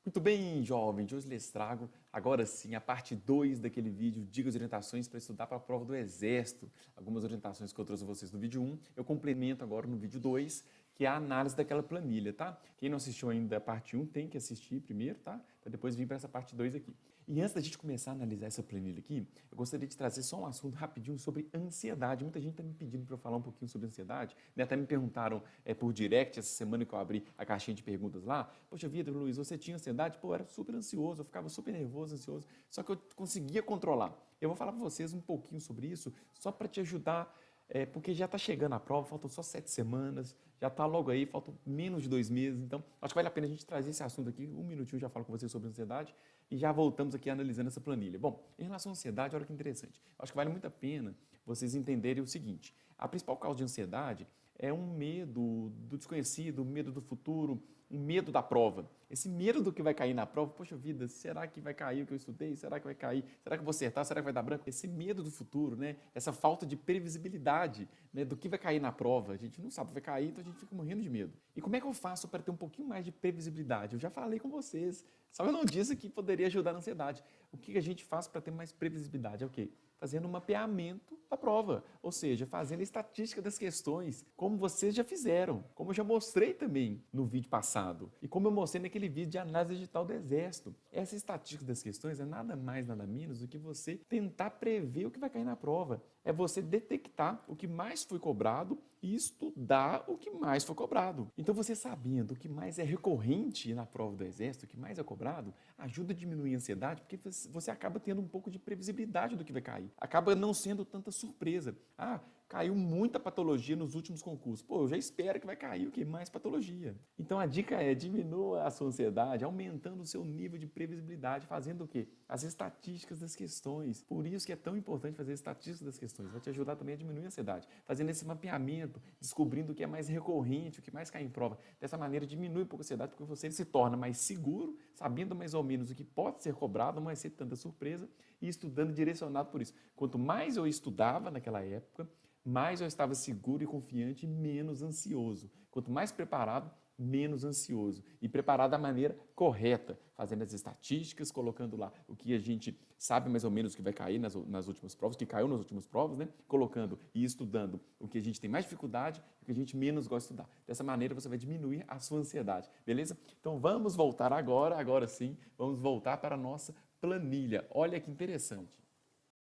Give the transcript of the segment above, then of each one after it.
Muito bem, jovem, de hoje lhes trago, agora sim, a parte 2 daquele vídeo, dicas e orientações para estudar para a prova do Exército. Algumas orientações que eu trouxe a vocês no vídeo 1, eu complemento agora no vídeo 2, que é a análise daquela planilha, tá? Quem não assistiu ainda a parte 1 tem que assistir primeiro, tá? Para depois vir para essa parte 2 aqui. E antes da gente começar a analisar essa planilha aqui, eu gostaria de trazer só um assunto rapidinho sobre ansiedade. Muita gente está me pedindo para eu falar um pouquinho sobre ansiedade, né? Até me perguntaram por direct essa semana que eu abri a caixinha de perguntas lá. Poxa vida, Luiz, você tinha ansiedade? Pô, eu era super ansioso, eu ficava super nervoso, ansioso, só que eu conseguia controlar. Eu vou falar para vocês um pouquinho sobre isso, só para te ajudar, porque já está chegando a prova, faltam só 7 semanas, já está logo aí, faltam menos de 2 meses, então acho que vale a pena a gente trazer esse assunto aqui, um minutinho eu já falo com vocês sobre ansiedade e já voltamos aqui analisando essa planilha. Bom, em relação à ansiedade, olha que interessante, acho que vale muito a pena vocês entenderem o seguinte, a principal causa de ansiedade é um medo do desconhecido, um medo do futuro, um medo da prova. Esse medo do que vai cair na prova, poxa vida, será que vai cair o que eu estudei? Será que vai cair? Será que eu vou acertar? Será que vai dar branco? Esse medo do futuro, né? Essa falta de previsibilidade, né? Do que vai cair na prova. A gente não sabe o que vai cair, então a gente fica morrendo de medo. E como é que eu faço para ter um pouquinho mais de previsibilidade? Eu já falei com vocês, só eu não disse que poderia ajudar na ansiedade. O que a gente faz para ter mais previsibilidade? É o quê? Fazendo um mapeamento da prova, ou seja, fazendo a estatística das questões, como vocês já fizeram, como eu já mostrei também no vídeo passado e como eu mostrei naquele vídeo de análise digital do Exército. Essa estatística das questões é nada mais, nada menos do que você tentar prever o que vai cair na prova. É você detectar o que mais foi cobrado e estudar o que mais foi cobrado. Então, você sabendo o que mais é recorrente na prova do Exército, o que mais é cobrado, ajuda a diminuir a ansiedade, porque você acaba tendo um pouco de previsibilidade do que vai cair. Acaba não sendo tanta surpresa. Ah, caiu muita patologia nos últimos concursos. Pô, eu já espero que vai cair o que? Mais patologia. Então a dica é diminua a sua ansiedade, aumentando o seu nível de previsibilidade, fazendo o quê? As estatísticas das questões. Por isso que é tão importante fazer estatísticas das questões. Vai te ajudar também a diminuir a ansiedade. Fazendo esse mapeamento, descobrindo o que é mais recorrente, o que mais cai em prova. Dessa maneira diminui um pouco a ansiedade, porque você se torna mais seguro, sabendo mais ou menos o que pode ser cobrado, não vai ser tanta surpresa, e estudando direcionado por isso. Quanto mais eu estudava naquela época, mais eu estava seguro e confiante e menos ansioso. Quanto mais preparado, menos ansioso. E preparado da maneira correta, fazendo as estatísticas, colocando lá o que a gente sabe mais ou menos que vai cair nas últimas provas, que caiu nas últimas provas, né? Colocando e estudando o que a gente tem mais dificuldade e o que a gente menos gosta de estudar. Dessa maneira você vai diminuir a sua ansiedade, beleza? Então vamos voltar agora sim, vamos voltar para a nossa planilha. Olha que interessante.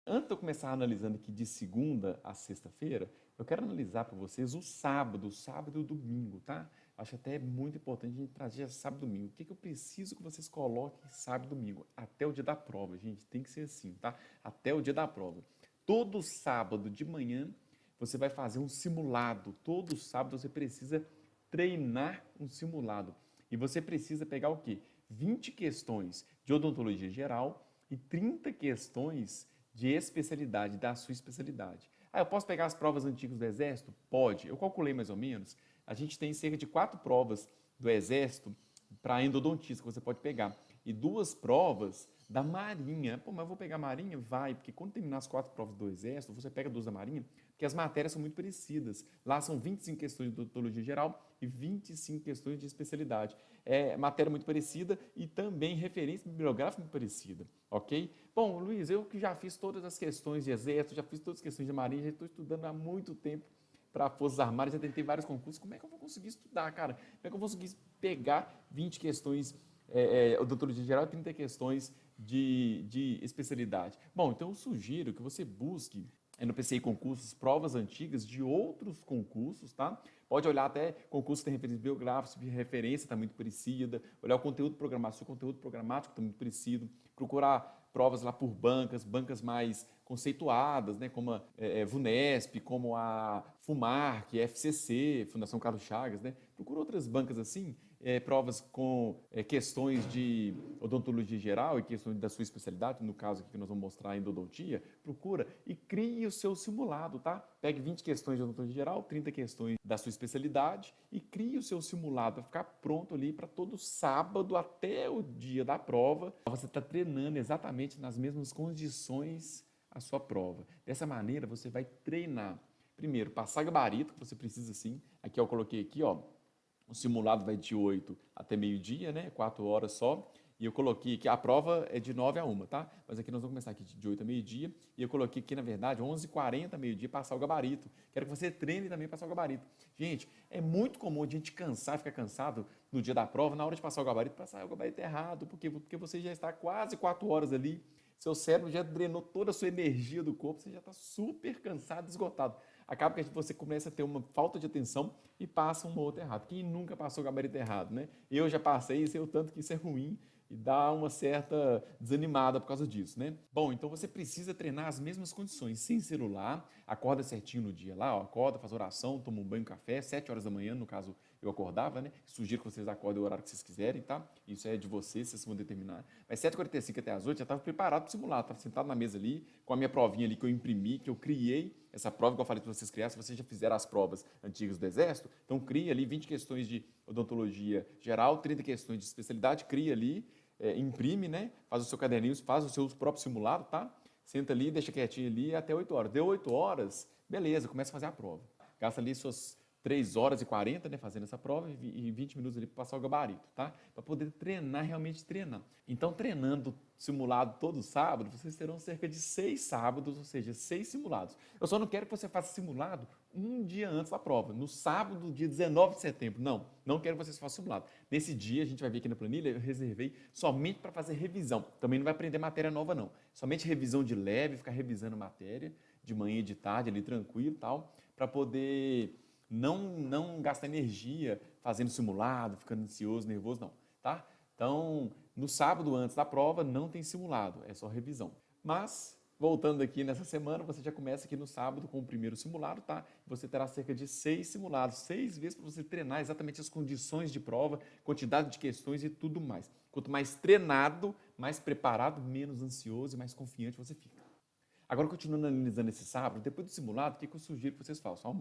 Antes de eu começar analisando aqui de segunda a sexta-feira, eu quero analisar para vocês o sábado e o domingo, tá? Acho até muito importante a gente trazer sábado e domingo. O que eu preciso que vocês coloquem sábado e domingo? Até o dia da prova, gente. Tem que ser assim, tá? Até o dia da prova. Todo sábado de manhã você vai fazer um simulado. Todo sábado você precisa treinar um simulado. E você precisa pegar o quê? 20 questões de odontologia geral e 30 questões de especialidade, da sua especialidade. Ah, eu posso pegar as provas antigas do Exército? Pode. Eu calculei mais ou menos. A gente tem cerca de 4 provas do Exército para endodontista que você pode pegar. E 2 provas da Marinha. Pô, mas eu vou pegar a Marinha? Vai, porque quando terminar as 4 provas do Exército, você pega 2 da Marinha, porque as matérias são muito parecidas. Lá são 25 questões de odontologia geral e 25 questões de especialidade. É matéria muito parecida e também referência bibliográfica muito parecida, ok? Bom, Luiz, eu que já fiz todas as questões de Exército, já fiz todas as questões de Marinha, já estou estudando há muito tempo para Forças Armadas, já tentei vários concursos. Como é que eu vou conseguir estudar, cara? Como é que eu vou conseguir pegar 20 questões odontologia geral e 30 questões de especialidade? Bom, então eu sugiro que você busque no PCI Concursos provas antigas de outros concursos, tá? Pode olhar até concursos que tem referência biográfica, referência está muito parecida, olhar o conteúdo programático, se o conteúdo programático está muito parecido, procurar provas lá por bancas, bancas mais conceituadas, né, como a VUNESP, como a FUMARC, FCC, Fundação Carlos Chagas, né? Procura outras bancas assim, provas com questões de odontologia geral e questões da sua especialidade, no caso aqui que nós vamos mostrar em endodontia, procura e crie o seu simulado, tá? Pegue 20 questões de odontologia geral, 30 questões da sua especialidade e crie o seu simulado para ficar pronto ali para todo sábado até o dia da prova. Você está treinando exatamente nas mesmas condições a sua prova. Dessa maneira, você vai treinar. Primeiro, passar gabarito, que você precisa sim. Aqui eu coloquei aqui, ó, o simulado vai de 8 até meio-dia, né? 4 horas só. E eu coloquei aqui, a prova é de 9 a 1, tá? Mas aqui nós vamos começar aqui de 8 a meio-dia. E eu coloquei aqui, na verdade, 11h40, meio-dia, passar o gabarito. Quero que você treine também passar o gabarito. Gente, é muito comum a gente cansar, ficar cansado no dia da prova, na hora de passar o gabarito errado. Por quê? Porque você já está quase 4 horas ali, seu cérebro já drenou toda a sua energia do corpo, você já está super cansado, esgotado. Acaba que você começa a ter uma falta de atenção e passa uma outra errado. Quem nunca passou o gabarito errado, né? Eu já passei e sei o tanto que isso é ruim e dá uma certa desanimada por causa disso, né? Bom, então você precisa treinar as mesmas condições, sem celular, acorda certinho no dia lá, ó, acorda, faz oração, toma um banho, café, 7 horas da manhã, no caso eu acordava, né? Sugiro que vocês acordem o horário que vocês quiserem, tá? Isso é de vocês, vocês vão determinar. Mas 7h45 até as 8 já estava preparado para o simulado, estava sentado na mesa ali, com a minha provinha ali que eu imprimi, que eu criei, essa prova que eu falei para vocês criar, se vocês já fizeram as provas antigas do Exército, então cria ali 20 questões de odontologia geral, 30 questões de especialidade, cria ali, imprime, né? Faz o seu caderninho, faz o seu próprio simulado, tá? Senta ali, deixa quietinho ali até 8 horas. Deu 8 horas, beleza, começa a fazer a prova. Gasta ali suas 3h40, né, fazendo essa prova e 20 minutos ali para passar o gabarito, tá? Para poder treinar, realmente treinar. Então, treinando simulado todo sábado, vocês terão cerca de 6 sábados, ou seja, 6 simulados. Eu só não quero que você faça simulado um dia antes da prova, no sábado, dia 19 de setembro. Não, não quero que vocês façam simulado. Nesse dia, a gente vai ver aqui na planilha, eu reservei somente para fazer revisão. Também não vai aprender matéria nova, não. Somente revisão de leve, ficar revisando matéria de manhã e de tarde, ali tranquilo e tal, para poder não gastar energia fazendo simulado, ficando ansioso, nervoso, não, tá? Então, no sábado antes da prova, não tem simulado, é só revisão. Mas, voltando aqui nessa semana, você já começa aqui no sábado com o primeiro simulado, tá? Você terá cerca de 6 simulados, 6 vezes para você treinar exatamente as condições de prova, quantidade de questões e tudo mais. Quanto mais treinado, mais preparado, menos ansioso e mais confiante você fica. Agora, continuando analisando esse sábado, depois do simulado, o que eu sugiro que vocês façam?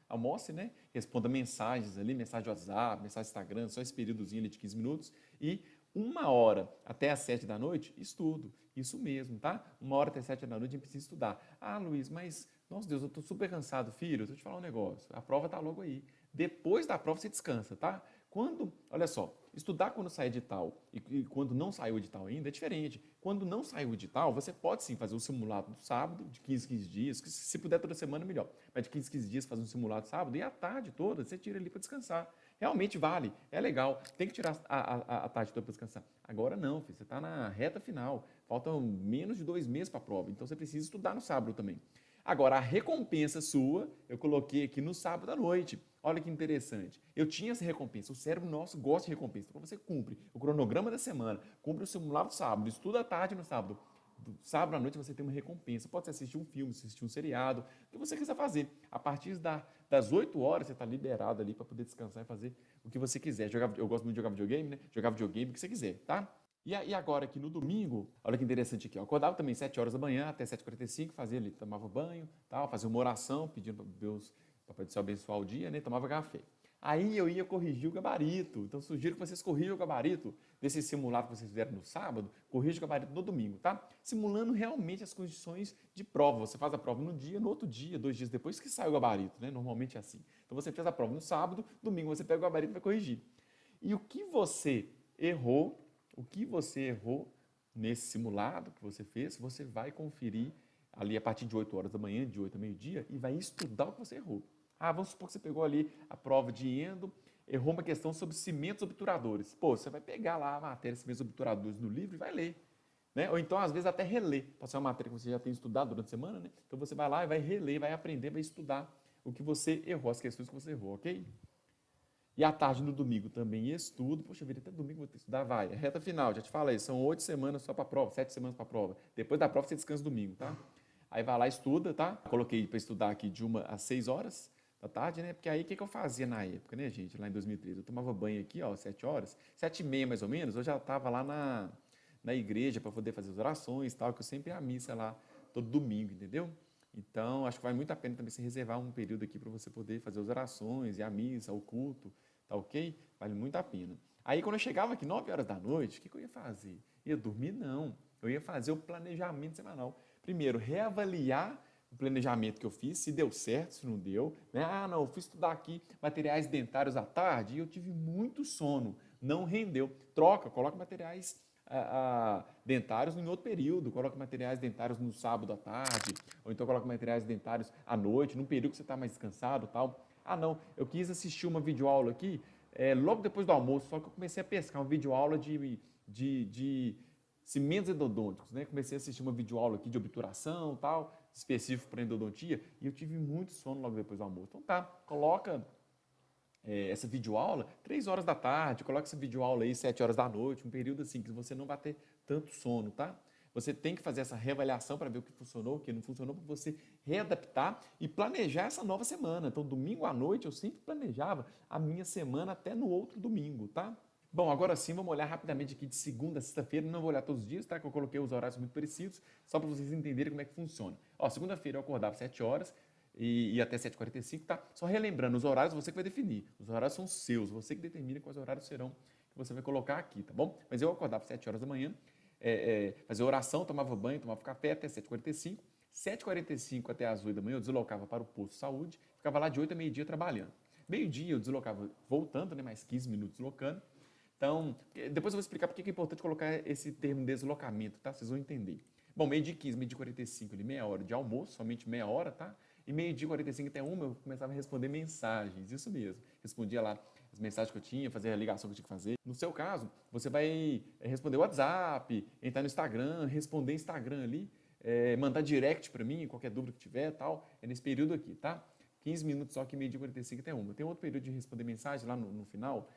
Almoce, né? Responda mensagens ali, mensagem de WhatsApp, mensagem de Instagram, só esse períodozinho ali de 15 minutos. E 1 hora até as 7 da noite, estudo. Isso mesmo, tá? 1 hora até 7 da noite a gente precisa estudar. Ah, Luiz, mas, nossa Deus, eu tô super cansado, filho. Deixa eu te falar um negócio. A prova tá logo aí. Depois da prova você descansa, tá? Olha só, estudar quando sai edital e quando não saiu o edital ainda é diferente. Quando não saiu o edital, você pode sim fazer um simulado no sábado, de 15 15 dias, que se puder toda semana, melhor. Mas de 15 15 dias fazer um simulado sábado e a tarde toda você tira ali para descansar. Realmente vale, é legal. Tem que tirar a tarde toda para descansar. Agora não, filho, você está na reta final. Faltam menos de 2 meses para a prova, então você precisa estudar no sábado também. Agora, a recompensa sua, eu coloquei aqui no sábado à noite. Olha que interessante. Eu tinha essa recompensa. O cérebro nosso gosta de recompensa. Então, você cumpre o cronograma da semana, cumpre o simulado do sábado, estuda à tarde no sábado. Sábado à noite você tem uma recompensa. Pode ser assistir um filme, assistir um seriado, o que você quiser fazer. A partir das 8 horas você está liberado ali para poder descansar e fazer o que você quiser. Eu gosto muito de jogar videogame, né? Jogar videogame, o que você quiser, tá? E agora aqui no domingo, olha que interessante aqui, eu acordava também 7 horas da manhã até 7h45, fazia ali, tomava banho, tal, fazia uma oração, pedindo para Deus, Papai do Céu abençoar o dia, né? Tomava café. Aí eu ia corrigir o gabarito. Então sugiro que vocês corrijam o gabarito desse simulado que vocês fizeram no sábado, corrija o gabarito no domingo, tá? Simulando realmente as condições de prova. Você faz a prova no dia, no outro dia, 2 dias depois que sai o gabarito, né? Normalmente é assim. Então você fez a prova no sábado, domingo você pega o gabarito e vai corrigir. E o que você errou nesse simulado que você fez, você vai conferir ali a partir de 8 horas da manhã, de 8 a meio-dia, e vai estudar o que você errou. Ah, vamos supor que você pegou ali a prova de endo, errou uma questão sobre cimentos obturadores. Pô, você vai pegar lá a matéria de cimentos obturadores no livro e vai ler. Né? Ou então, às vezes, até reler. Pode ser uma matéria que você já tem estudado durante a semana, né? Então você vai lá e vai reler, vai aprender, vai estudar o que você errou, as questões que você errou, ok? E à tarde, no domingo, também estudo. Poxa vida, até domingo vou ter que estudar, vai. É reta final, já te falei, são 8 semanas só para a prova, 7 semanas para a prova. Depois da prova, você descansa domingo, tá? Aí vai lá, estuda, tá? Coloquei para estudar aqui de 1 às 6 horas da tarde, né? Porque aí o que eu fazia na época, né, gente? Lá em 2013, eu tomava banho aqui, ó, 7 horas, 7h30 mais ou menos, eu já estava lá na igreja para poder fazer as orações e tal, que eu sempre ia à missa lá todo domingo, entendeu? Então, acho que vale muito a pena também se reservar um período aqui para você poder fazer as orações e a missa, o culto, tá ok? Vale muito a pena. Aí, quando eu chegava aqui 9 horas da noite, o que eu ia fazer? Ia dormir? Não. Eu ia fazer o planejamento semanal. Primeiro, reavaliar o planejamento que eu fiz, se deu certo, se não deu. Né? Ah, não, eu fui estudar aqui materiais dentários à tarde e eu tive muito sono, não rendeu. Troca, coloca materiais dentários em outro período, coloca materiais dentários no sábado à tarde, ou então coloca materiais dentários à noite, num período que você está mais descansado e tal. Ah, não, eu quis assistir uma videoaula aqui, logo depois do almoço, só que eu comecei a pescar uma videoaula de cimentos endodônticos, né? Comecei a assistir uma videoaula aqui de obturação e tal, específico para endodontia, e eu tive muito sono logo depois do almoço. Então tá, coloca essa videoaula 3 horas da tarde, coloca essa videoaula aí 7 horas da noite, um período assim que você não vai ter tanto sono, tá? Você tem que fazer essa reavaliação para ver o que funcionou, o que não funcionou, para você readaptar e planejar essa nova semana. Então, domingo à noite, eu sempre planejava a minha semana até no outro domingo, tá? Bom, agora sim, vamos olhar rapidamente aqui de segunda a sexta-feira. Não vou olhar todos os dias, tá? Que eu coloquei os horários muito parecidos, só para vocês entenderem como é que funciona. Ó, segunda-feira eu acordava às 7 horas e até 7h45, tá? Só relembrando, os horários você que vai definir. Os horários são seus, você que determina quais horários serão que você vai colocar aqui, tá bom? Mas eu acordava às 7 horas da manhã, fazia oração, tomava banho, tomava café até 7h45. 7h45 até as 8 da manhã eu deslocava para o posto de saúde, ficava lá de 8 a meio-dia trabalhando. Meio-dia eu deslocava voltando, né, mais 15 minutos deslocando. Então, depois eu vou explicar porque é importante colocar esse termo deslocamento, tá? Vocês vão entender. Bom, meio-dia 15, meio-dia 45, ali, meia hora de almoço, somente meia hora, tá? E meio-dia 45 até 1 eu começava a responder mensagens, isso mesmo. Respondia lá as mensagens que eu tinha, fazia a ligação que eu tinha que fazer. No seu caso, você vai responder o WhatsApp, entrar no Instagram, responder Instagram ali, mandar direct para mim, qualquer dúvida que tiver tal. É nesse período aqui, tá? 15 minutos só que meio-dia 45 até 1. Tem outro período de responder mensagem lá no final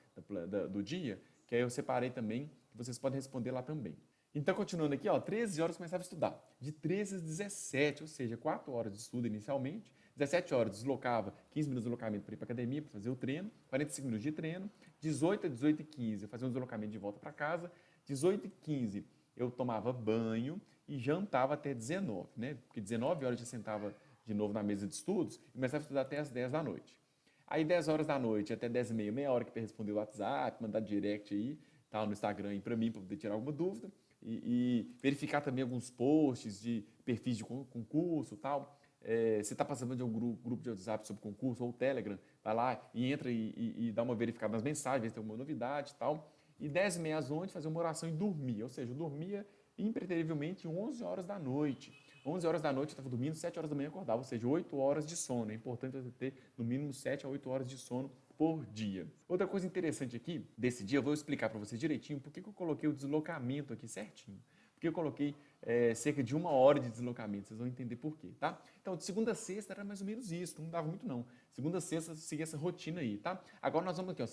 do dia, que aí eu separei também, que vocês podem responder lá também. Então, continuando aqui, ó, 13 horas eu começava a estudar. De 13 às 17, ou seja, 4 horas de estudo inicialmente. 17 horas deslocava, 15 minutos de deslocamento para ir para a academia, para fazer o treino. 45 minutos de treino. 18 a 18h15 eu fazia um deslocamento de volta para casa. 18h15 eu tomava banho e jantava até 19, né? Porque 19 horas eu já sentava de novo na mesa de estudos e começava a estudar até as 10 da noite. Aí 10 horas da noite até 10h30, meia hora que para responder o WhatsApp, mandar direct aí, tal, no Instagram aí para mim, para poder tirar alguma dúvida. E verificar também alguns posts de perfis de concurso tal. Você está passando de algum grupo de WhatsApp sobre concurso ou Telegram, vai lá e entra e dá uma verificada nas mensagens, ver se tem alguma novidade e tal. E 10h30 às 11 fazer uma oração e dormir. Ou seja, eu dormia impreterivelmente 11 horas da noite. 11 horas da noite eu estava dormindo, 7 horas da manhã eu acordava, ou seja, 8 horas de sono. É importante você ter no mínimo 7 a 8 horas de sono por dia. Outra coisa interessante aqui, desse dia, eu vou explicar para vocês direitinho por que eu coloquei o deslocamento aqui certinho. Porque eu coloquei cerca de 1 hora de deslocamento, vocês vão entender por quê, tá? Então, de segunda a sexta era mais ou menos isso, não dava muito não. Segunda a sexta, seguia essa rotina aí, tá? Agora nós vamos aqui, ó,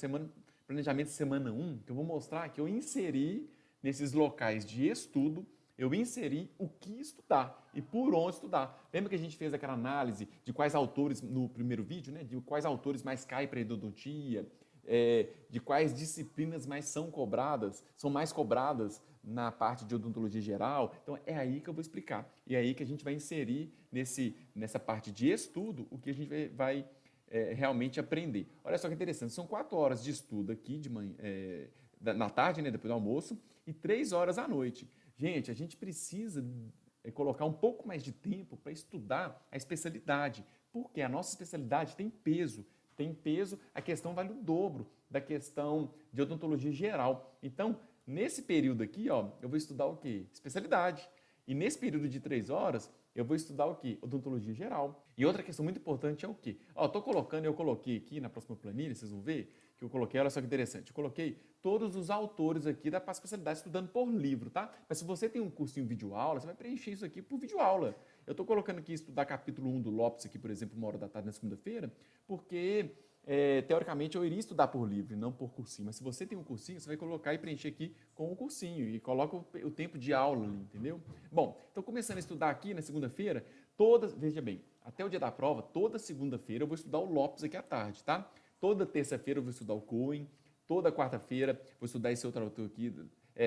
planejamento de semana 1, que eu vou mostrar que eu inseri nesses locais de estudo, eu inseri o que estudar e por onde estudar. Lembra que a gente fez aquela análise de quais autores no primeiro vídeo, né? De quais autores mais caem para endodontia, de quais disciplinas são mais cobradas na parte de odontologia geral. Então é aí que eu vou explicar. E é aí que a gente vai inserir nessa parte de estudo o que a gente vai realmente aprender. Olha só que interessante, são 4 horas de estudo aqui de manhã, na tarde, né, depois do almoço, e 3 horas à noite. Gente, a gente precisa colocar um pouco mais de tempo para estudar a especialidade, porque a nossa especialidade tem peso. Tem peso, a questão vale o dobro da questão de odontologia geral. Então, nesse período aqui, ó, eu vou estudar o quê? Especialidade. E nesse período de 3 horas, eu vou estudar o quê? Odontologia geral. E outra questão muito importante é o quê? Ó, eu coloquei aqui na próxima planilha, vocês vão ver, que eu coloquei, olha só que interessante, eu coloquei todos os autores aqui da especialidade estudando por livro, tá? Mas se você tem um cursinho videoaula, você vai preencher isso aqui por videoaula. Eu estou colocando aqui estudar capítulo 1 do Lopes aqui, por exemplo, 1 hora da tarde na segunda-feira, porque teoricamente eu iria estudar por livro, não por cursinho. Mas se você tem um cursinho, você vai colocar e preencher aqui com o cursinho e coloca o tempo de aula ali, entendeu? Bom, então começando a estudar aqui na segunda-feira, veja bem, até o dia da prova, toda segunda-feira eu vou estudar o Lopes aqui à tarde, tá? Toda terça-feira eu vou estudar o Cohen, toda quarta-feira vou estudar esse outro autor aqui,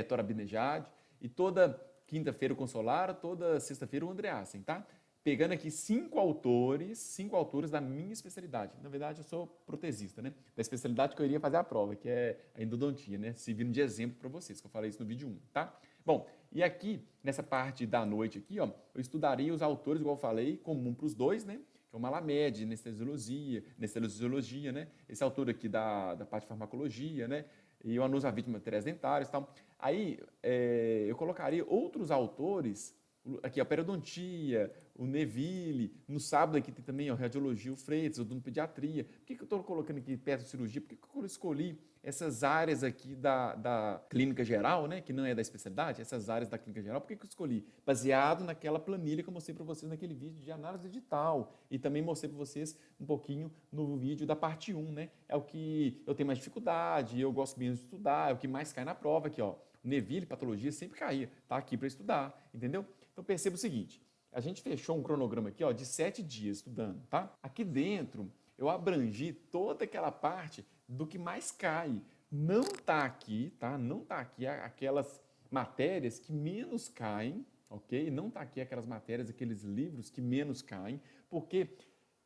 Tora Binejad, e toda quinta-feira o Consolara, toda sexta-feira o Andreasen, tá? Pegando aqui 5 autores da minha especialidade. Na verdade, eu sou protesista, né? Da especialidade que eu iria fazer a prova, que é a endodontia, né? Servindo de exemplo para vocês, que eu falei isso no vídeo 1, tá? Bom, e aqui, nessa parte da noite aqui, ó, eu estudaria os autores, igual eu falei, comum para os dois, né? Que é o Malamed, anestesiologia, né? Esse autor aqui da parte de farmacologia, né? E o Anusavit, materiais dentários e tal. Aí eu colocaria outros autores, aqui a periodontia, o Neville, no sábado aqui tem também a radiologia, o Freitas, odontopediatria. Por que eu estou colocando aqui perto de cirurgia? Por que eu escolhi essas áreas aqui da clínica geral, né, que não é da especialidade, essas áreas da clínica geral? Por que eu escolhi? Baseado naquela planilha que eu mostrei para vocês naquele vídeo de análise digital e também mostrei para vocês um pouquinho no vídeo da parte 1, né? É o que eu tenho mais dificuldade, eu gosto menos de estudar, é o que mais cai na prova aqui, ó. Neville, patologia, sempre caía, tá aqui para estudar, entendeu? Então perceba o seguinte, a gente fechou um cronograma aqui, ó, de 7 dias estudando, tá? Aqui dentro eu abrangi toda aquela parte do que mais cai. Não tá aqui, tá? Não tá aqui aquelas matérias que menos caem, ok? Não tá aqui aquelas matérias, aqueles livros que menos caem, porque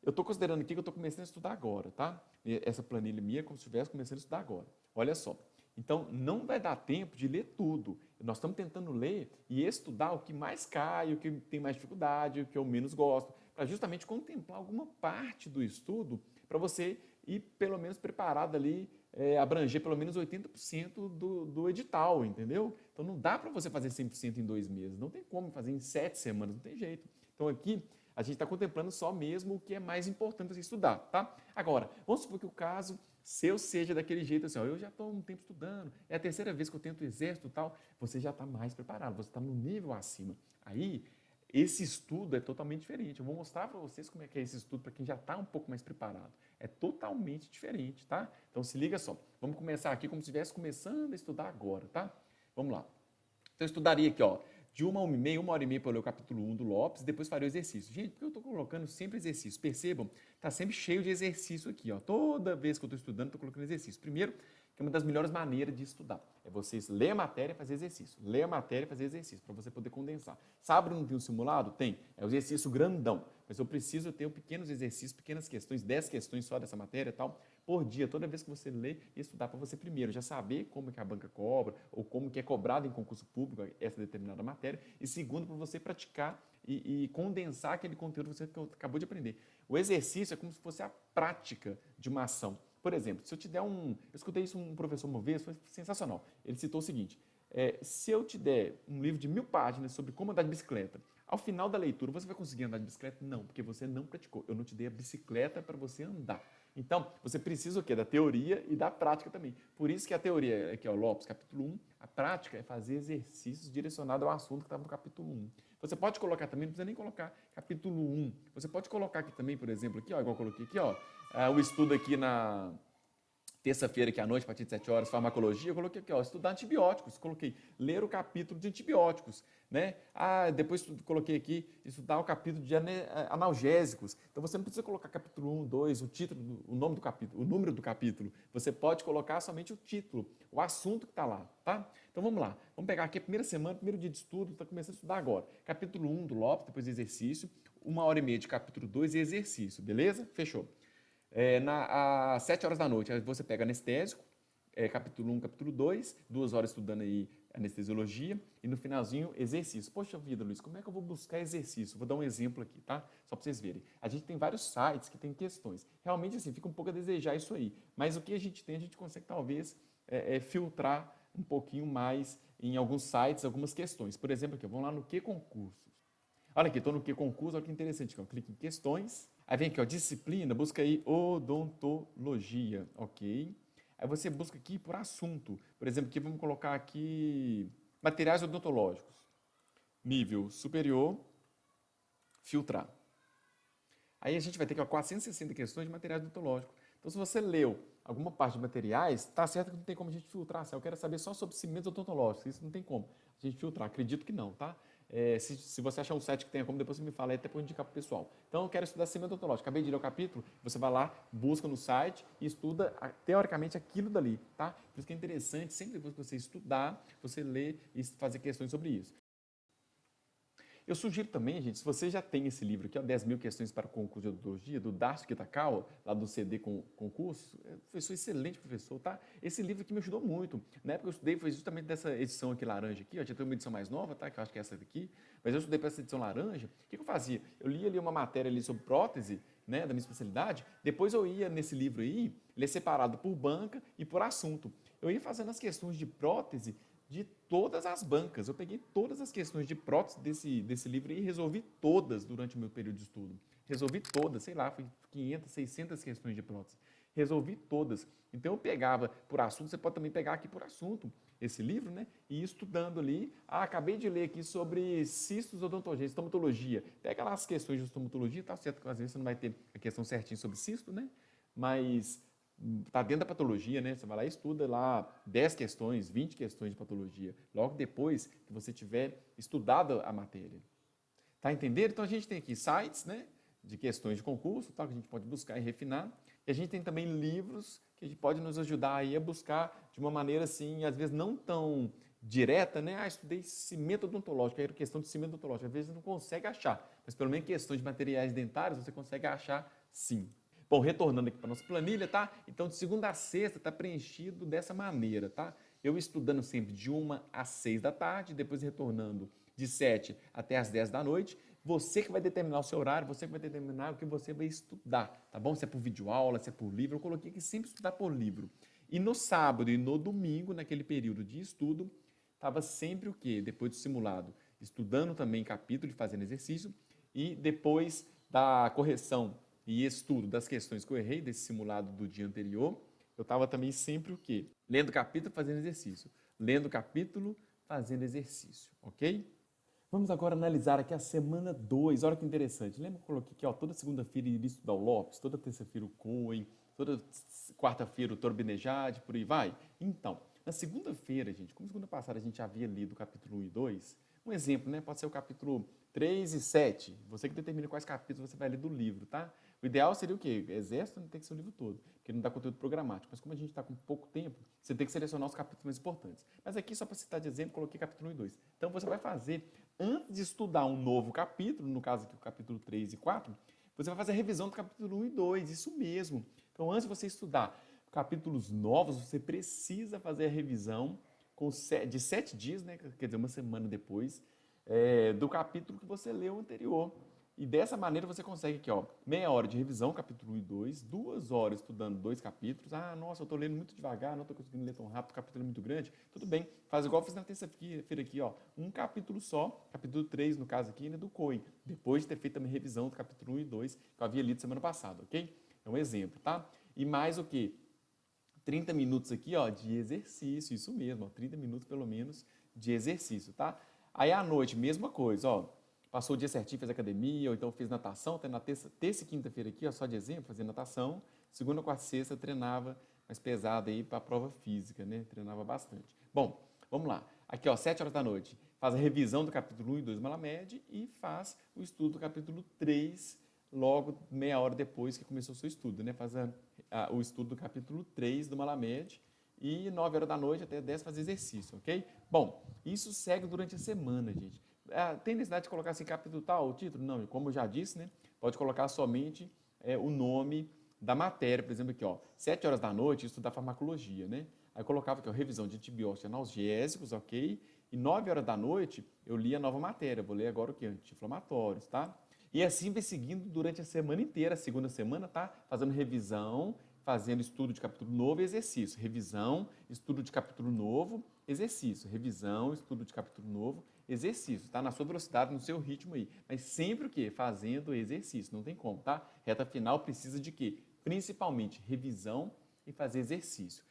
eu estou considerando aqui que eu estou começando a estudar agora, tá? Essa planilha minha é como se estivesse começando a estudar agora. Olha só. Então, não vai dar tempo de ler tudo. Nós estamos tentando ler e estudar o que mais cai, o que tem mais dificuldade, o que eu menos gosto, para justamente contemplar alguma parte do estudo para você ir pelo menos preparado ali, abranger pelo menos 80% do edital, entendeu? Então, não dá para você fazer 100% em 2 meses, não tem como fazer em 7 semanas, não tem jeito. Então, aqui, a gente está contemplando só mesmo o que é mais importante para você estudar, tá? Agora, vamos supor que o caso seu seja daquele jeito assim, ó, eu já estou um tempo estudando, é a terceira vez que eu tento o exército e tal, você já está mais preparado, você está no nível acima. Aí, esse estudo é totalmente diferente. Eu vou mostrar para vocês como é que é esse estudo para quem já está um pouco mais preparado. É totalmente diferente, tá? Então, se liga só. Vamos começar aqui como se estivesse começando a estudar agora, tá? Vamos lá. Então, eu estudaria aqui, ó, de 1 hora e meia para ler o capítulo 1 do Lopes, depois faria o exercício. Gente, por que eu estou colocando sempre exercício? Percebam, está sempre cheio de exercício aqui, ó. Toda vez que eu estou estudando, estou colocando exercício. Primeiro, que é uma das melhores maneiras de estudar. É vocês ler a matéria e fazer exercício. Ler a matéria e fazer exercício, para você poder condensar. Sábado não tem um simulado? Tem. É o exercício grandão. Mas eu preciso ter pequenos exercícios, pequenas questões, 10 questões só dessa matéria e tal, por dia, toda vez que você lê e estudar, para você primeiro já saber como que a banca cobra, ou como que é cobrado em concurso público essa determinada matéria, e segundo, para você praticar e condensar aquele conteúdo que você acabou de aprender. O exercício é como se fosse a prática de uma ação. Por exemplo, se eu te der eu escutei isso um professor uma vez, foi sensacional. Ele citou o seguinte, se eu te der um livro de 1000 páginas sobre como andar de bicicleta, ao final da leitura, você vai conseguir andar de bicicleta? Não, porque você não praticou. Eu não te dei a bicicleta para você andar. Então, você precisa o quê? Da teoria e da prática também. Por isso que a teoria, aqui é o Lopes, capítulo 1, a prática é fazer exercícios direcionados ao assunto que estava no capítulo 1. Você pode colocar também, não precisa nem colocar capítulo 1. Você pode colocar aqui também, por exemplo, aqui, ó, igual eu coloquei aqui, ó, o estudo aqui na terça-feira aqui à noite, a partir de 7 horas, farmacologia, eu coloquei aqui, ó, estudar antibióticos, coloquei ler o capítulo de antibióticos, né? Depois coloquei aqui, estudar o capítulo de analgésicos. Então você não precisa colocar capítulo 1, 2, o título, o nome do capítulo, o número do capítulo. Você pode colocar somente o título, o assunto que está lá, tá? Então vamos lá, vamos pegar aqui a primeira semana, primeiro dia de estudo, está começando a estudar agora. Capítulo 1 do Lopes, depois exercício, 1 hora e meia de capítulo 2 e exercício, beleza? Fechou. Às 7 horas da noite, você pega anestésico, capítulo 1, capítulo 2, 2 horas estudando aí anestesiologia, e no finalzinho, exercício. Poxa vida, Luiz, como é que eu vou buscar exercício? Vou dar um exemplo aqui, tá? Só para vocês verem. A gente tem vários sites que tem questões. Realmente, assim, fica um pouco a desejar isso aí. Mas o que a gente tem, a gente consegue, talvez, filtrar um pouquinho mais em alguns sites, algumas questões. Por exemplo, aqui, vamos lá no Que Concursos. Olha aqui, estou no Que Concurso, olha que interessante. Aqui, ó. Clique em questões. Aí vem aqui, ó, disciplina, busca aí odontologia, ok? Aí você busca aqui por assunto. Por exemplo, aqui vamos colocar aqui materiais odontológicos. Nível superior, filtrar. Aí a gente vai ter aqui, ó, 460 questões de materiais odontológicos. Então, se você leu alguma parte de materiais, tá certo que não tem como a gente filtrar. Se eu quero saber só sobre cimentos odontológicos, isso não tem como a gente filtrar. Acredito que não, tá? Se você achar um site que tenha como, depois você me fala, até para indicar para o pessoal. Então, eu quero estudar cimento odontológico. Acabei de ler o capítulo, você vai lá, busca no site e estuda, teoricamente, aquilo dali, tá? Por isso que é interessante, sempre depois que você estudar, você ler e fazer questões sobre isso. Eu sugiro também, gente, se você já tem esse livro aqui, ó, 10 mil questões para o concurso de odontologia, do Darcio Kitakawa, lá do CD Concurso, professor, excelente professor, tá? Esse livro aqui me ajudou muito. Na época que eu estudei, foi justamente dessa edição aqui laranja aqui, ó, já tem uma edição mais nova, tá? Que eu acho que é essa daqui, mas eu estudei para essa edição laranja. O que eu fazia? Eu lia ali uma matéria ali sobre prótese, né, da minha especialidade, depois eu ia nesse livro aí, ele é separado por banca e por assunto. Eu ia fazendo as questões de prótese de todas as bancas. Eu peguei todas as questões de prótese desse livro e resolvi todas durante o meu período de estudo. Resolvi todas, sei lá, foi 500, 600 questões de prótese. Resolvi todas. Então eu pegava por assunto, você pode também pegar aqui por assunto esse livro, né? E ir estudando ali. Ah, acabei de ler aqui sobre cistos odontogênicos, estomatologia. Pega lá as questões de estomatologia, tá certo que às vezes você não vai ter a questão certinha sobre cisto, né? Mas está dentro da patologia, né? Você vai lá e estuda lá 10 questões, 20 questões de patologia, logo depois que você tiver estudado a matéria. Tá entendendo? Então a gente tem aqui sites, né, de questões de concurso, tá, que a gente pode buscar e refinar. E a gente tem também livros que a gente pode nos ajudar aí a buscar de uma maneira assim, às vezes não tão direta, né? Ah, estudei cimento odontológico, aí questão de cimento odontológico, às vezes você não consegue achar, mas pelo menos questões de materiais dentários você consegue achar sim. Bom, retornando aqui para nossa planilha, tá? Então, de segunda a sexta está preenchido dessa maneira, tá? Eu estudando sempre de 1 às 6 da tarde, depois retornando de 7 até as 10 da noite. Você que vai determinar o seu horário, você que vai determinar o que você vai estudar, tá bom? Se é por videoaula, se é por livro, eu coloquei aqui sempre estudar por livro. E no sábado e no domingo, naquele período de estudo, estava sempre o quê? Depois do simulado, estudando também capítulo e fazendo exercício, e depois da correção e estudo das questões que eu errei desse simulado do dia anterior, eu estava também sempre o quê? Lendo capítulo, fazendo exercício. Lendo capítulo, fazendo exercício, ok? Vamos agora analisar aqui a semana 2. Olha que interessante. Lembra que eu coloquei aqui, ó, toda segunda-feira iria estudar o Lopes, toda terça-feira o Cohen, toda quarta-feira o Torbinejade, por aí vai? Então, na segunda-feira, gente, como segunda passada a gente havia lido o capítulo 1 e 2, um exemplo, né? Pode ser o capítulo 3 e 7. Você que determina quais capítulos você vai ler do livro, tá? O ideal seria o quê? Exército não tem que ser o livro todo, porque não dá conteúdo programático. Mas como a gente está com pouco tempo, você tem que selecionar os capítulos mais importantes. Mas aqui, só para citar de exemplo, coloquei capítulo 1 e 2. Então você vai fazer, antes de estudar um novo capítulo, no caso aqui o capítulo 3 e 4, você vai fazer a revisão do capítulo 1 e 2, isso mesmo. Então antes de você estudar capítulos novos, você precisa fazer a revisão de 7 dias, né? Quer dizer, uma semana depois, do capítulo que você leu anterior. E dessa maneira você consegue aqui, ó, meia hora de revisão, capítulo 1 e 2, 2 horas estudando 2 capítulos. Ah, nossa, eu estou lendo muito devagar, não estou conseguindo ler tão rápido, o capítulo é muito grande. Tudo bem, faz igual eu fiz na terça-feira aqui, ó, um capítulo só, capítulo 3, no caso aqui, né, do Cohen, depois de ter feito a minha revisão do capítulo 1 e 2, que eu havia lido semana passada, ok? É um exemplo, tá? E mais o quê? 30 minutos aqui, ó, de exercício, isso mesmo, ó, 30 minutos pelo menos de exercício, tá? Aí à noite, mesma coisa, ó, passou o dia certinho, fez academia, ou então fez natação, até na terça e quinta-feira aqui, ó, só de exemplo, fazia natação, segunda, quarta e sexta treinava mais pesado aí para a prova física, né? Treinava bastante. Bom, vamos lá. Aqui, ó, 7 horas da noite, faz a revisão do capítulo 1 e 2 Malamed e faz o estudo do capítulo 3 logo meia hora depois que começou o seu estudo, né? Faz o estudo do capítulo 3 do Malamed e 9 horas da noite até 10 fazer exercício, ok? Bom, isso segue durante a semana, gente. Tem necessidade de colocar assim, capítulo tal, o título? Não, como eu já disse, né? Pode colocar somente o nome da matéria, por exemplo, aqui, ó, 7 horas da noite, estudar farmacologia, né? Aí eu colocava aqui, ó, revisão de antibióticos analgésicos, ok? E 9 horas da noite eu li a nova matéria, vou ler agora o que? Anti-inflamatórios, tá? E assim vai seguindo durante a semana inteira, a segunda semana, tá? Fazendo revisão, fazendo estudo de capítulo novo e exercício. Revisão, estudo de capítulo novo, exercício. Revisão, estudo de capítulo novo, exercício, tá? Na sua velocidade, no seu ritmo aí. Mas sempre o quê? Fazendo exercício, não tem como, tá? Reta final precisa de quê? Principalmente revisão e fazer exercício.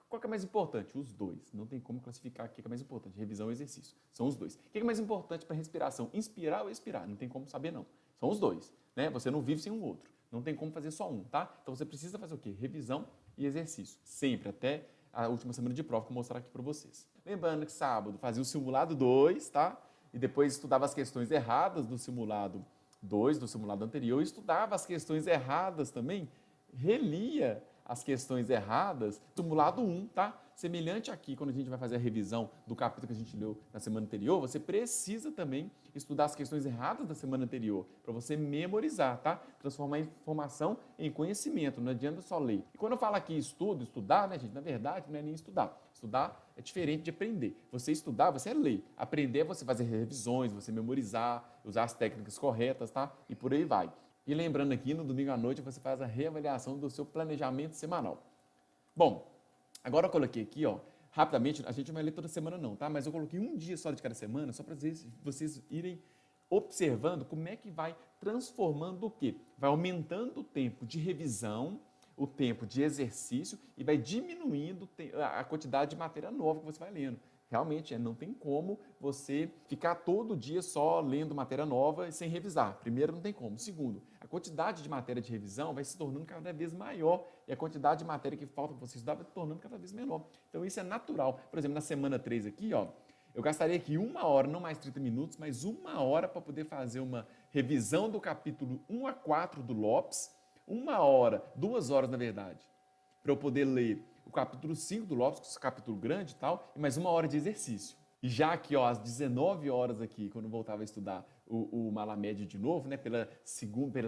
Qual que é mais importante? Os dois. Não tem como classificar o que é mais importante. Revisão e exercício. São os dois. O que é mais importante para a respiração? Inspirar ou expirar? Não tem como saber, não. São os dois. Né? Você não vive sem um outro. Não tem como fazer só um, tá? Então você precisa fazer o quê? Revisão e exercício. Sempre, até a última semana de prova que eu vou mostrar aqui para vocês. Lembrando que sábado fazia o simulado 2, tá? E depois estudava as questões erradas do simulado 2, do simulado anterior. E estudava as questões erradas também. Relia as questões erradas, simulado 1, tá? Semelhante aqui, quando a gente vai fazer a revisão do capítulo que a gente leu na semana anterior, você precisa também estudar as questões erradas da semana anterior, para você memorizar, tá? Transformar a informação em conhecimento, não adianta só ler. E quando eu falo aqui estudo, estudar, né, gente, na verdade não é nem estudar. Estudar é diferente de aprender. Você estudar, você é ler. Aprender é você fazer revisões, você memorizar, usar as técnicas corretas, tá? E por aí vai. E lembrando aqui, no domingo à noite, você faz a reavaliação do seu planejamento semanal. Bom, agora eu coloquei aqui, ó, rapidamente, a gente não vai ler toda semana não, tá? Mas eu coloquei um dia só de cada semana, só para vocês irem observando como é que vai transformando o quê? Vai aumentando o tempo de revisão, o tempo de exercício e vai diminuindo a quantidade de matéria nova que você vai lendo. Realmente, não tem como você ficar todo dia só lendo matéria nova sem revisar. Primeiro, não tem como. Segundo, a quantidade de matéria de revisão vai se tornando cada vez maior e a quantidade de matéria que falta para você estudar vai se tornando cada vez menor. Então, isso é natural. Por exemplo, na semana 3 aqui, ó, eu gastaria aqui 1 hora, não mais 30 minutos, mas 1 hora para poder fazer uma revisão do capítulo 1 a 4 do Lopes, 1 hora, 2 horas na verdade, para eu poder ler o capítulo 5 do Lopes, capítulo grande e tal, e mais 1 hora de exercício. E já aqui, ó, às 19 horas aqui, quando eu voltava a estudar o Malamed de novo, né, pela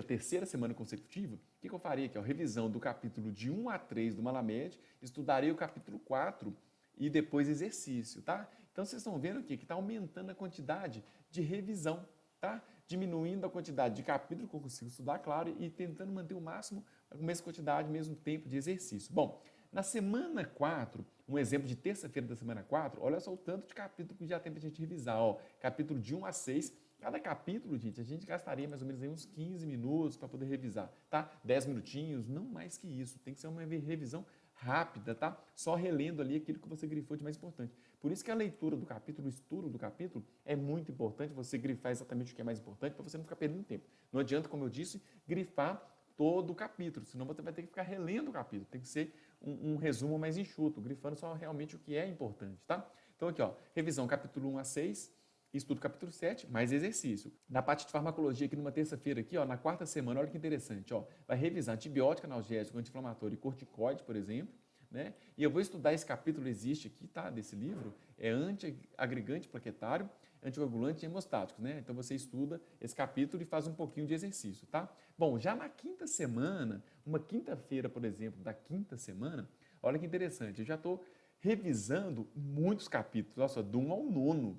terceira semana consecutiva, o que eu faria aqui? Ó, revisão do capítulo de 1 a 3 do Malamed, estudaria o capítulo 4 e depois exercício, tá? Então vocês estão vendo aqui que está aumentando a quantidade de revisão, tá? Diminuindo a quantidade de capítulo que eu consigo estudar, claro, e tentando manter o máximo, a mesma quantidade, mesmo tempo de exercício. Bom, na semana 4, um exemplo de terça-feira da semana 4, olha só o tanto de capítulo que já tem para a gente revisar. Ó, capítulo de 1 a 6. Cada capítulo, gente, a gente gastaria mais ou menos aí uns 15 minutos para poder revisar, tá? 10 minutinhos, não mais que isso. Tem que ser uma revisão rápida, tá? Só relendo ali aquilo que você grifou de mais importante. Por isso que a leitura do capítulo, o estudo do capítulo, é muito importante você grifar exatamente o que é mais importante para você não ficar perdendo tempo. Não adianta, como eu disse, grifar todo o capítulo, senão você vai ter que ficar relendo o capítulo. Tem que ser um resumo mais enxuto, grifando só realmente o que é importante, tá? Então aqui, ó, revisão capítulo 1 a 6, estudo capítulo 7, mais exercício. Na parte de farmacologia, aqui numa terça-feira, aqui, ó, na quarta semana, olha que interessante, ó, vai revisar antibiótico, analgésico, anti-inflamatório e corticoide, por exemplo, né? E eu vou estudar esse capítulo, existe aqui, tá, desse livro, é antiagregante plaquetário, anticoagulante e hemostáticos, né? Então você estuda esse capítulo e faz um pouquinho de exercício, tá? Bom, já na quinta semana, uma quinta-feira, por exemplo, da quinta semana, olha que interessante, eu já estou revisando muitos capítulos, olha só, do 1 ao 9.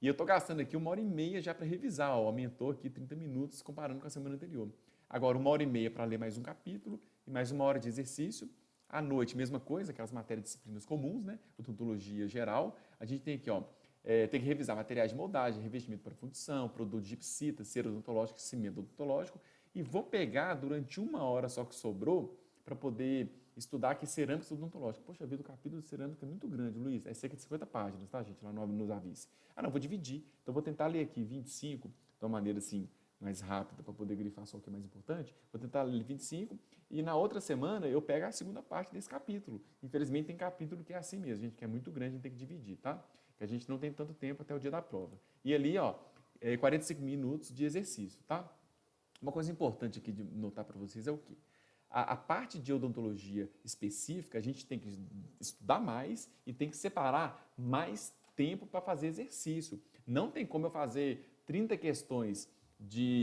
E eu estou gastando aqui 1 hora e meia já para revisar, ó, aumentou aqui 30 minutos comparando com a semana anterior. Agora, 1 hora e meia para ler mais um capítulo e mais 1 hora de exercício. À noite, mesma coisa, aquelas matérias de disciplinas comuns, né? Odontologia geral. A gente tem aqui, ó, tem que revisar materiais de moldagem, revestimento para fundição, produto de gipsita, cera odontológica, cimento odontológico. E vou pegar durante 1 hora só que sobrou para poder estudar aqui cerâmica odontológica. Poxa vida, o capítulo de cerâmica é muito grande, Luiz. É cerca de 50 páginas, tá, gente? Lá nos avisos. Ah, não, vou dividir. Então, vou tentar ler aqui 25, de uma maneira assim, mais rápida, para poder grifar só o que é mais importante. Vou tentar ler 25 e na outra semana eu pego a segunda parte desse capítulo. Infelizmente, tem capítulo que é assim mesmo, gente, que é muito grande, a gente tem que dividir, tá? Que a gente não tem tanto tempo até o dia da prova. E ali, ó, 45 minutos de exercício, tá? Uma coisa importante aqui de notar para vocês é o quê? A parte de odontologia específica, a gente tem que estudar mais e tem que separar mais tempo para fazer exercício. Não tem como eu fazer 30 questões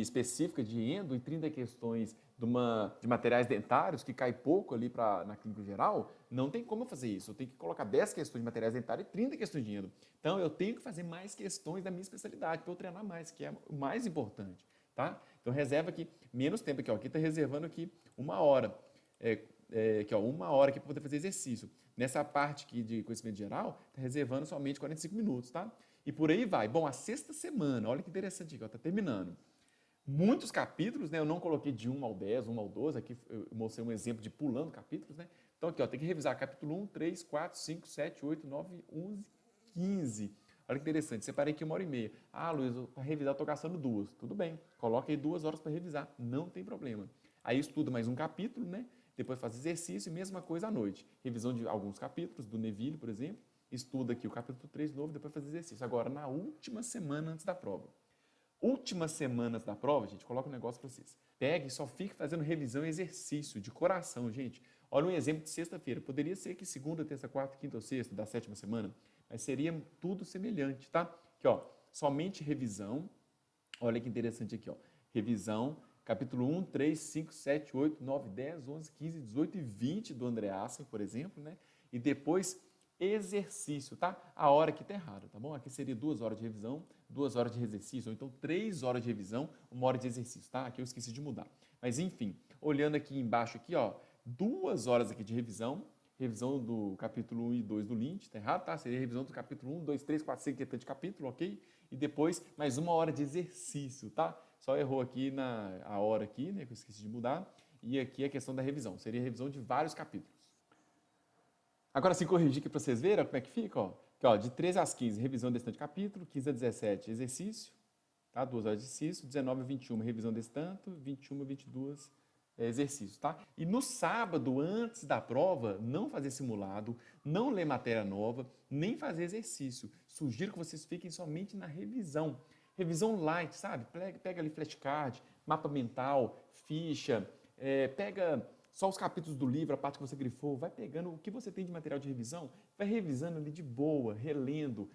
específicas de endo e 30 questões de materiais dentários, que cai pouco ali na clínica geral. Não tem como eu fazer isso. Eu tenho que colocar 10 questões de materiais dentários e 30 questões de endo. Então, eu tenho que fazer mais questões da minha especialidade para eu treinar mais, que é o mais importante. Tá? Então, reserva aqui menos tempo aqui, ó. Aqui está reservando aqui 1 hora. Aqui, ó, 1 hora aqui para poder fazer exercício. Nessa parte aqui de conhecimento geral, está reservando somente 45 minutos, tá? E por aí vai. Bom, a sexta semana, olha que interessante aqui, ó, está terminando. Muitos capítulos, né? Eu não coloquei de 1 ao 10, 1 ao 12, aqui eu mostrei um exemplo de pulando capítulos, né? Então aqui, ó, tem que revisar capítulo 1, 3, 4, 5, 7, 8, 9, 11, 15. Olha que interessante, separei aqui 1 hora e meia. Ah, Luiz, para revisar eu estou gastando 2. Tudo bem, coloca aí 2 horas para revisar, não tem problema. Aí estuda mais um capítulo, né? Depois faz exercício e mesma coisa à noite. Revisão de alguns capítulos, do Neville, por exemplo. Estuda aqui o capítulo 3 novo, depois faz exercício. Agora, na última semana antes da prova. Últimas semanas da prova, gente, coloca um negócio para vocês. Pegue e só fique fazendo revisão e exercício de coração, gente. Olha um exemplo de sexta-feira. Poderia ser que segunda, terça, quarta, quinta ou sexta da sétima semana, mas seria tudo semelhante, tá? Aqui, ó, somente revisão. Olha que interessante aqui, ó. Revisão, capítulo 1, 3, 5, 7, 8, 9, 10, 11, 15, 18 e 20 do André Assen, por exemplo, né? E depois exercício, tá? A hora aqui tá errada, tá bom? Aqui seria 2 horas de revisão, 2 horas de exercício, ou então 3 horas de revisão, 1 hora de exercício, tá? Aqui eu esqueci de mudar. Mas enfim, olhando aqui embaixo aqui, ó, 2 horas aqui de revisão revisão do capítulo 1 e 2 do Lynch, tá errado, tá? Seria revisão do capítulo 1, 2, 3, 4, 5, que é de capítulo, ok? E depois mais 1 hora de exercício, tá? Só errou aqui a hora aqui, né, que eu esqueci de mudar. E aqui a questão da revisão, seria revisão de vários capítulos. Agora sim, corrigir aqui para vocês verem como é que fica, ó. Aqui, ó, de 13 às 15, revisão desse tanto de capítulo, 15 a 17, exercício, tá? 2 horas de exercício, 19 a 21, revisão desse tanto, 21 a 22, exercício, tá? E no sábado, antes da prova, não fazer simulado, não ler matéria nova, nem fazer exercício. Sugiro que vocês fiquem somente na revisão. Revisão light, sabe? Pega ali flashcard, mapa mental, ficha, pega só os capítulos do livro, a parte que você grifou, vai pegando o que você tem de material de revisão, vai revisando ali de boa, relendo,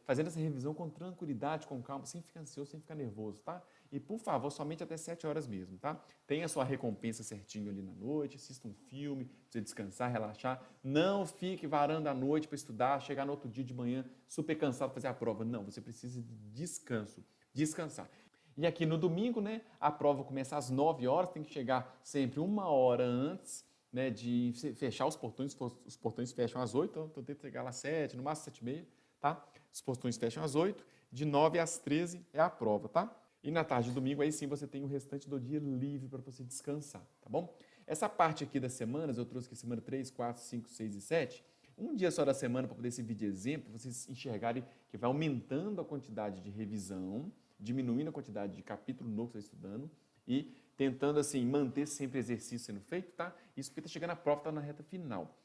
fazendo essa revisão com tranquilidade, com calma, sem ficar ansioso, sem ficar nervoso, tá? E, por favor, somente até 7 horas mesmo, tá? Tenha a sua recompensa certinho ali na noite, assista um filme, pra você descansar, relaxar. Não fique varando a noite para estudar, chegar no outro dia de manhã super cansado para fazer a prova. Não, você precisa de descanso, descansar. E aqui no domingo, né, a prova começa às 9 horas, tem que chegar sempre 1 hora antes, né, de fechar os portões fecham às 8, então tento chegar lá às 7, no máximo 7h30, tá? Os portões fecham às 8, de 9 às 13 é a prova, tá? E na tarde de domingo, aí sim, você tem o restante do dia livre para você descansar, tá bom? Essa parte aqui das semanas, eu trouxe aqui semana 3, 4, 5, 6 e 7, um dia só da semana para poder servir de exemplo, vocês enxergarem que vai aumentando a quantidade de revisão, diminuindo a quantidade de capítulo novo que você está estudando e tentando, assim, manter sempre exercício sendo feito, tá? Isso porque está chegando a prova, está na reta final.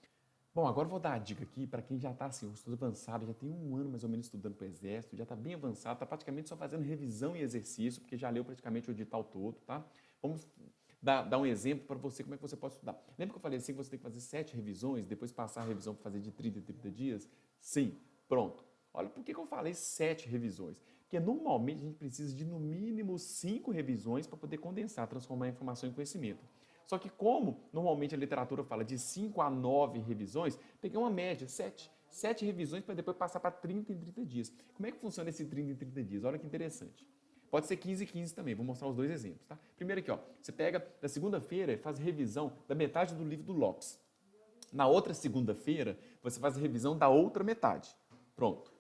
Bom, agora eu vou dar a dica aqui para quem já está, assim, um estudo avançado, já tem 1 ano mais ou menos estudando para o Exército, já está bem avançado, está praticamente só fazendo revisão e exercício, porque já leu praticamente o edital todo, tá? Vamos dar um exemplo para você, como é que você pode estudar. Lembra que eu falei assim que você tem que fazer 7 revisões, depois passar a revisão para fazer de 30 em 30 dias? Sim, pronto. Olha, por que eu falei 7 revisões? Porque normalmente a gente precisa de no mínimo 5 revisões para poder condensar, transformar a informação em conhecimento. Só que como normalmente a literatura fala de 5 a 9 revisões, peguei uma média, 7. 7 revisões para depois passar para 30 em 30 dias. Como é que funciona esse 30 em 30 dias? Olha que interessante. Pode ser 15 e 15 também, vou mostrar os dois exemplos. Tá? Primeiro aqui, ó, você pega na segunda-feira e faz revisão da metade do livro do Lopes. Na outra segunda-feira, você faz a revisão da outra metade. Pronto.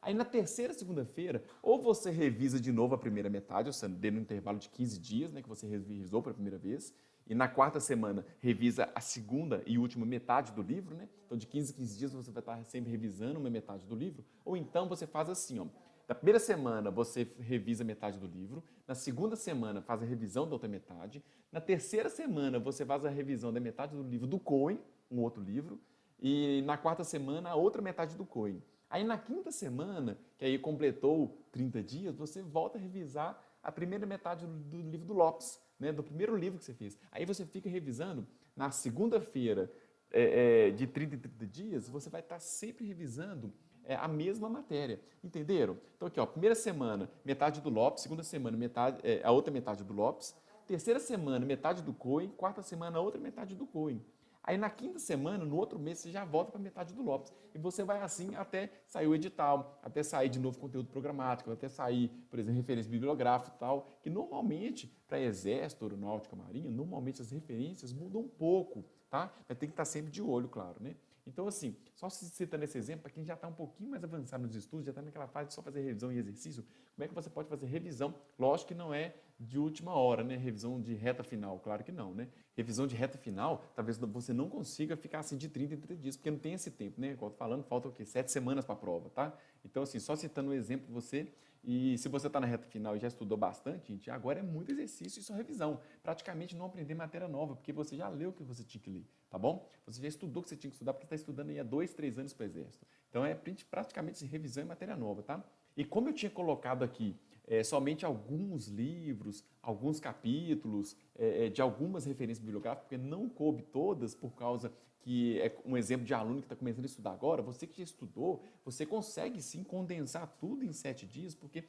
Aí na terceira segunda-feira, ou você revisa de novo a primeira metade, ou seja, dentro do intervalo de 15 dias, né, que você revisou pela primeira vez, e na quarta semana revisa a segunda e última metade do livro, né? Então de 15 em 15 dias você vai estar sempre revisando uma metade do livro, ou então você faz assim, ó. Na primeira semana você revisa metade do livro, na segunda semana faz a revisão da outra metade, na terceira semana você faz a revisão da metade do livro do Cohen, um outro livro, e na quarta semana a outra metade do Cohen. Aí na quinta semana, que aí completou 30 dias, você volta a revisar a primeira metade do livro do Lopes, né, do primeiro livro que você fez. Aí você fica revisando na segunda-feira de 30 em 30 dias, você vai estar sempre revisando a mesma matéria. Entenderam? Então aqui, ó, primeira semana, metade do Lopes, segunda semana, a outra metade do Lopes, terceira semana, metade do Cohen, quarta semana, a outra metade do Cohen. Aí na quinta semana, no outro mês, você já volta para metade do Lopes. E você vai assim até sair o edital, até sair de novo conteúdo programático, até sair, por exemplo, referência bibliográfica e tal, que normalmente, para Exército, Aeronáutica, Marinha, normalmente as referências mudam um pouco, tá? Mas tem que estar sempre de olho, claro, né? Então, assim, só citando esse exemplo, para quem já está um pouquinho mais avançado nos estudos, já está naquela fase de só fazer revisão e exercício, como é que você pode fazer revisão? Lógico que não é de última hora, né? Revisão de reta final, claro que não, né? Revisão de reta final, talvez você não consiga ficar assim de 30 em 30 dias, porque não tem esse tempo, né? Igual eu tô falando, falta o quê? 7 semanas para a prova, tá? Então, assim, só citando um exemplo você, e se você está na reta final e já estudou bastante, gente, agora é muito exercício e só revisão. Praticamente não aprender matéria nova, porque você já leu o que você tinha que ler, tá bom? Você já estudou o que você tinha que estudar, porque está estudando aí há 2, 3 anos para o Exército. Então, é praticamente revisão em matéria nova, tá? E como eu tinha colocado aqui somente alguns livros, alguns capítulos, de algumas referências bibliográficas, porque não coube todas por causa que é um exemplo de aluno que está começando a estudar agora, você que já estudou, você consegue sim condensar tudo em 7 dias, porque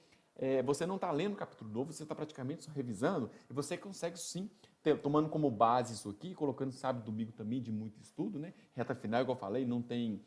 você não está lendo o capítulo novo, você está praticamente só revisando, e você consegue sim, tomando como base isso aqui, colocando sábado e domingo também de muito estudo, né? Reta final, igual eu falei, não tem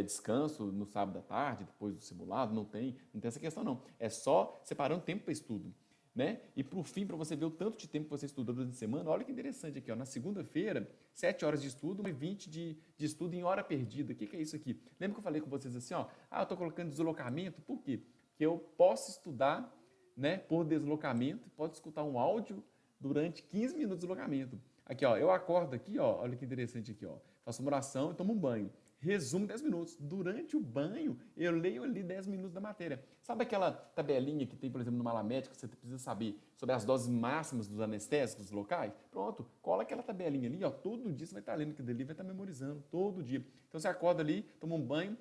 descanso no sábado à tarde, depois do simulado, não tem essa questão não. É só separando tempo para estudo. né? E por fim, para você ver o tanto de tempo que você estudou durante a semana, olha que interessante aqui, ó, na segunda-feira, 7 horas de estudo, 20 de estudo em hora perdida. O que é isso aqui? Lembra que eu falei com vocês assim, ó, eu estou colocando deslocamento, por quê? Porque eu posso estudar, né, por deslocamento, posso escutar um áudio durante 15 minutos de deslocamento. Aqui, ó, eu acordo aqui, ó, olha que interessante aqui, ó, faço uma oração e tomo um banho. Resumo 10 minutos. Durante o banho, eu leio ali 10 minutos da matéria. Sabe aquela tabelinha que tem, por exemplo, no mala médica, que você precisa saber sobre as doses máximas dos anestésicos locais? Pronto, cola aquela tabelinha ali, ó. Todo dia você vai estar lendo aquilo ali, vai estar memorizando, todo dia. Então você acorda ali, toma um banho,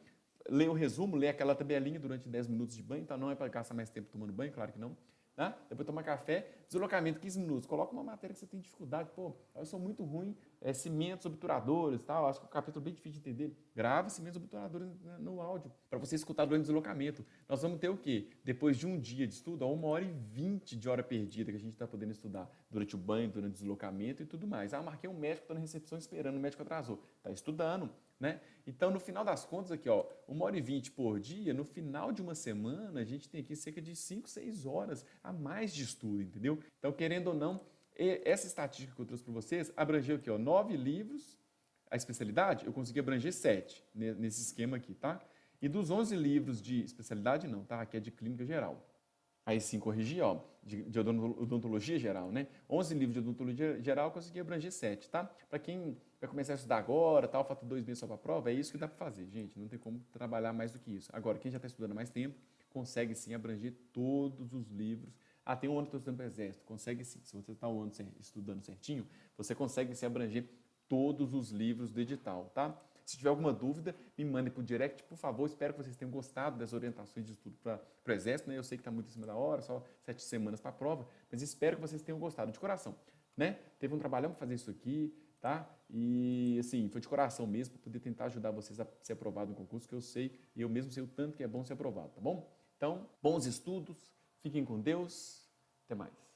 lê o resumo, lê aquela tabelinha durante 10 minutos de banho, então não é para gastar mais tempo tomando banho, claro que não. Tá? Depois tomar café, deslocamento 15 minutos. Coloca uma matéria que você tem dificuldade. Pô, eu sou muito ruim, cimentos obturadores, tal. Acho que é um capítulo bem difícil de entender. Grava cimentos obturadores no áudio, para você escutar durante o deslocamento. Nós vamos ter o quê? Depois de um dia de estudo, 1h20 de hora perdida que a gente está podendo estudar durante o banho, durante o deslocamento e tudo mais. Eu marquei um médico, estou na recepção esperando, o médico atrasou. Está estudando, né? Então, no final das contas aqui, ó, 1h20 por dia, no final de uma semana, a gente tem aqui cerca de 5, 6 horas a mais de estudo, entendeu? Então, querendo ou não, essa estatística que eu trouxe para vocês abrangeu aqui, ó, 9 livros, a especialidade, eu consegui abranger 7 nesse esquema aqui, tá? E dos 11 livros de especialidade, não, tá? Aqui é de clínica geral. Aí sim, corrigi, ó, de odontologia geral, né? 11 livros de odontologia geral, eu consegui abranger 7, tá? Para quem vai começar a estudar agora, tal, falta 2 meses só para a prova, é isso que dá para fazer, gente. Não tem como trabalhar mais do que isso. Agora, quem já está estudando mais tempo, consegue sim abranger todos os livros. Tem um ano que eu estou estudando para o Exército, consegue sim. Se você está um ano estudando certinho, você consegue sim abranger todos os livros do edital, tá? Se tiver alguma dúvida, me mandem por direct, por favor. Espero que vocês tenham gostado das orientações de estudo para o Exército, né? Eu sei que está muito em cima da hora, só 7 semanas para a prova, mas espero que vocês tenham gostado de coração, né? Teve um trabalhão para fazer isso aqui, tá? E, assim, foi de coração mesmo, para poder tentar ajudar vocês a ser aprovado no concurso, que eu sei, e eu mesmo sei o tanto que é bom ser aprovado, tá bom? Então, bons estudos, fiquem com Deus, até mais.